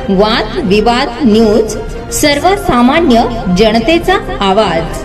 वाद विवाद न्यूज, सर्वसामान्य जनतेचा आवाज।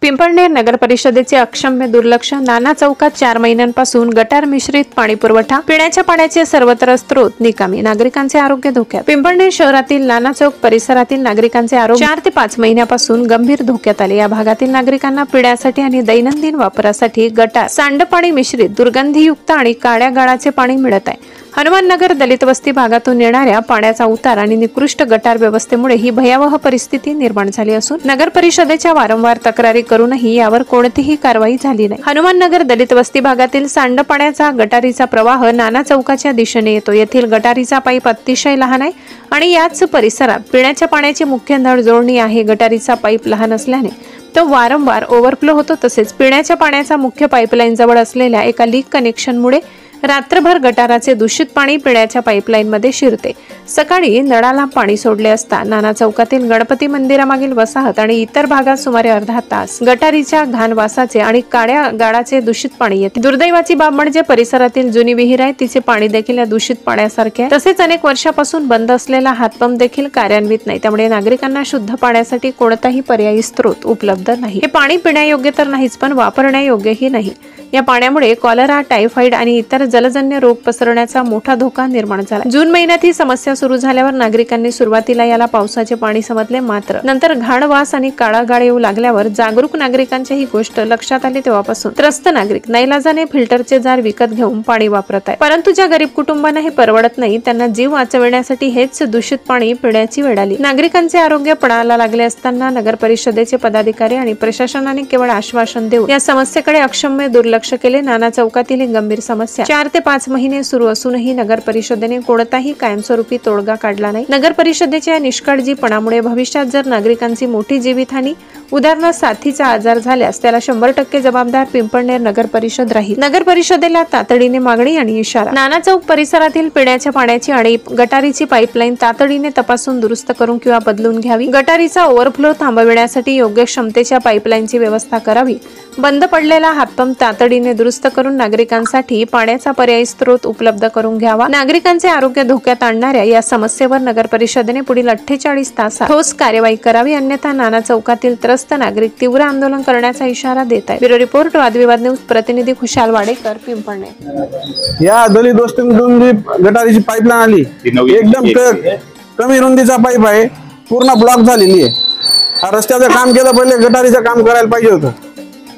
पिंपळनेर नगर परिषदेचे अक्षम्य दुर्लक्ष। नाना चौकात 4 महिन्यांपासून गटार मिश्रित पाणी पुरवठा, पिण्याच्या पाण्याचे सर्वत्र स्रोत निकामी, नागरिकांचे आरोग्य धोक्यात। पिंपळनेर शहरातील नाना चौक परिसरातील नागरिकांचे आरोग्य 4 ते 5 महिन्यापासून गंभीर धोक्यात आले। या भागातील नागरिकांना पिण्यासाठी आणि दैनंदिन वापरासाठी गटार, सांडपाणी मिश्रित दुर्गंधीयुक्त आणि काळ्या गाळाचे पाणी मिळत आहे। हनुमाननगर दलित वस्ती भागातून येणाऱ्या पाण्याचा उतार आणि निकृष्ट गटार व्यवस्थेमुळे ही भयावह परिस्थिती निर्माण झाली असून नगर परिषदेच्या वारंवार तक्रारी करूनही यावर कोणतीही कारवाई झाली नाही। हनुमाननगर दलित वस्ती भागातील सांडपाण्याचा गटारीचा प्रवाह नाना चौकाच्या दिशेने येतो। येथील गटारीचा पाईप अतिशय लहान आहे आणि याच परिसरात पिण्याच्या पाण्याची मुख्य नळ जोडणी आहे। गटारीचा पाईप लहान असल्याने तो वारंवार ओव्हरफ्लो होतो। तसेच पिण्याच्या पाण्याचा मुख्य पाईपलाईन जवळ असलेल्या एका लीक कनेक्शनमुळे रात्रभर गटाराचे दूषित पाणी पिण्याच्या पाईपलाईन मध्ये शिरते। सकाळी नळाला पाणी सोडले असता नाना चौकातील गणपती मंदिरामागील वसाहत आणि इतर भागात सुमारे अर्धा तास गटारीच्या घाण वासाचे आणि काळ्या गाळाचे दूषित पाणी येते। दुर्दैवाची बाब म्हणजे परिसरातील जुनी विहीर आहे, तिचे पाणी देखील या दूषित पाण्यासारखे आहे। तसेच अनेक वर्षापासून बंद असलेला हातपंप देखील कार्यान्वित नाही, त्यामुळे नागरिकांना शुद्ध पाण्यासाठी कोणताही पर्यायी स्रोत उपलब्ध नाही। हे पाणी पिण्यायोग्य तर नाहीच, पण वापरण्यायोग्यही नाही। या पाण्यामुळे कॉलरा, टायफॉइड आणि इतर जलजन्य रोग पसरण्याचा मोठा धोका निर्माण झाला। जून महिन्यात ही समस्या सुरू झाल्यावर नागरिकांनी सुरुवातीला याला पावसाचे पाणी समजले, मात्र नंतर घाण वास आणि काळा गाळ येऊ लागल्यावर जागरूक नागरिकांच्या ही गोष्ट लक्षात आली। तेव्हापासून त्रस्त नागरिक नाईलाजाने फिल्टरचे जार विकत घेऊन पाणी वापरत आहे। परंतु ज्या गरीब कुटुंबांना हे परवडत नाही त्यांना जीव वाचवण्यासाठी हेच दूषित पाणी पिण्याची वेळ आली। नागरिकांचे आरोग्य पणाला लागले असताना नगर परिषदेचे पदाधिकारी आणि प्रशासनाने केवळ आश्वासन देऊन या समस्येकडे अक्षम्य दुर्लक्ष केले। नाना चौकातील ही गंभीर समस्या 4 ते 5 महिने सुरू असूनही नगर परिषदेने कोणताही कायमस्वरूपी तोडगा काढला नाही। नगर परिषदेच्या निष्काळजीपणामुळे भविष्यात जर नागरिकांची मोठी जीवितहानी उदाहरणार्थ साथीचा आजार झाल्यास त्याला 100% जबाबदार पिंपळनेर नगर परिषद राहील। नगर परिषदेला तातडीने मागणी आणि इशारा। नाना चौक परिसरातील पिण्याच्या पाण्याची आणि गटारीची पाईपलाईन तातडीने तपासून दुरुस्त करून किंवा बदलून घ्यावी। गटारीचा ओव्हरफ्लो थांबविण्यासाठी योग्य क्षमतेच्या पाईपलाईनची व्यवस्था करावी। बंद पडलेला हातपंप तातडीने दुरुस्त करून नागरिकांसाठी पाण्याचा पर्यायी स्रोत उपलब्ध करून घ्यावा। नागरिकांचे आरोग्य धोक्यात आणणाऱ्या या समस्येवर नगर परिषदेने पुढील 48 तासात ठोस कार्यवाही करावी, अन्यथा नाना चौकातील त्रस्त नागरिक तीव्र आंदोलन करण्याचा इशारा देत आहे। ब्युरो रिपोर्ट, वादविवाद न्यूज, प्रतिनिधी खुशाल वाडेकर, पिंपळनेर। या दलित वस्तीमधून जी गटारीची पाईपलाईन आली, एकदम कमी रुंदीचा पाईप आहे, पूर्ण ब्लॉक झालेली आहे। हा रस्त्याचं काम केलं, पहिले गटारीचं काम करायला पाहिजे होतं।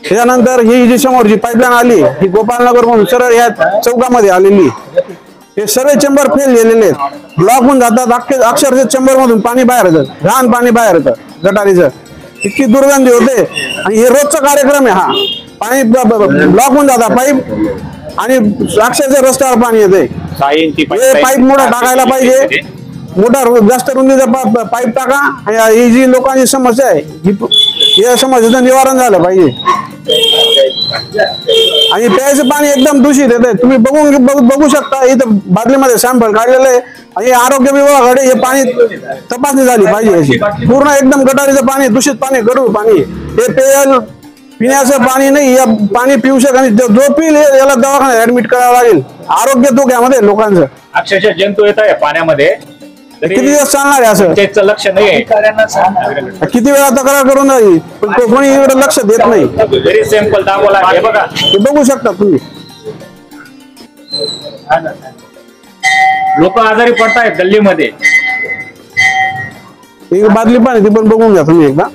त्यानंतर ही जी समोरची पाईपलाईन आली ही गोपालनगर म्हणून सरळ या चौकामध्ये आलेली। हे सगळे चेंबर फेल झालेले आहेत, ब्लॉक होऊन जातात। अक्षरशः चेंबर मधून पाणी बाहेर येतं, घाण पाणी बाहेर येतं गटारीचं, इतकी दुर्गंधी होते। आणि हे रोजचा कार्यक्रम आहे हा। पाणी ब्लॉक होऊन जातात पाईप आणि अक्षरशः रस्त्यावर पाणी येते। हे पाईप मोठा टाकायला पाहिजे, मोठा जास्त रुंदीचा पाईप टाका। ही जी लोकांची समस्या आहे या समस्येचं निवारण झालं पाहिजे। आणि प्यायचं पाणी एकदम दूषित येते, तुम्ही बघू शकता। इथं बादलीमध्ये सॅम्पल काढलेलं आहे आणि आरोग्य विभागाकडे हे पाणी तपासणी झाली पाहिजे। पूर्ण एकदम गटारीचं पाणी, दूषित पाणी, गढूळ पाणी, हे पिण्याचं पाणी नाही। या पाणी पिऊ शकत आणि जो पिल याला दवाखान्यात ऍडमिट करावं लागेल। आरोग्य धोक्यामध्ये लोकांचं अक्षरशः जंतू येत आहे पाण्यामध्ये। किती दिवस चालणार आहे असं? त्याचं लक्ष नाही, किती वेळा तक्रार करून राहिली पण कोणी एवढं लक्ष देत नाही। घरी सॅम्पल दाखवला, हे बघा, हे बघू शकता तुम्ही। लोक आजारी पडतायत गल्लीमध्ये। एक बादली पाणी ती पण बघून घ्या तुम्ही एकदा।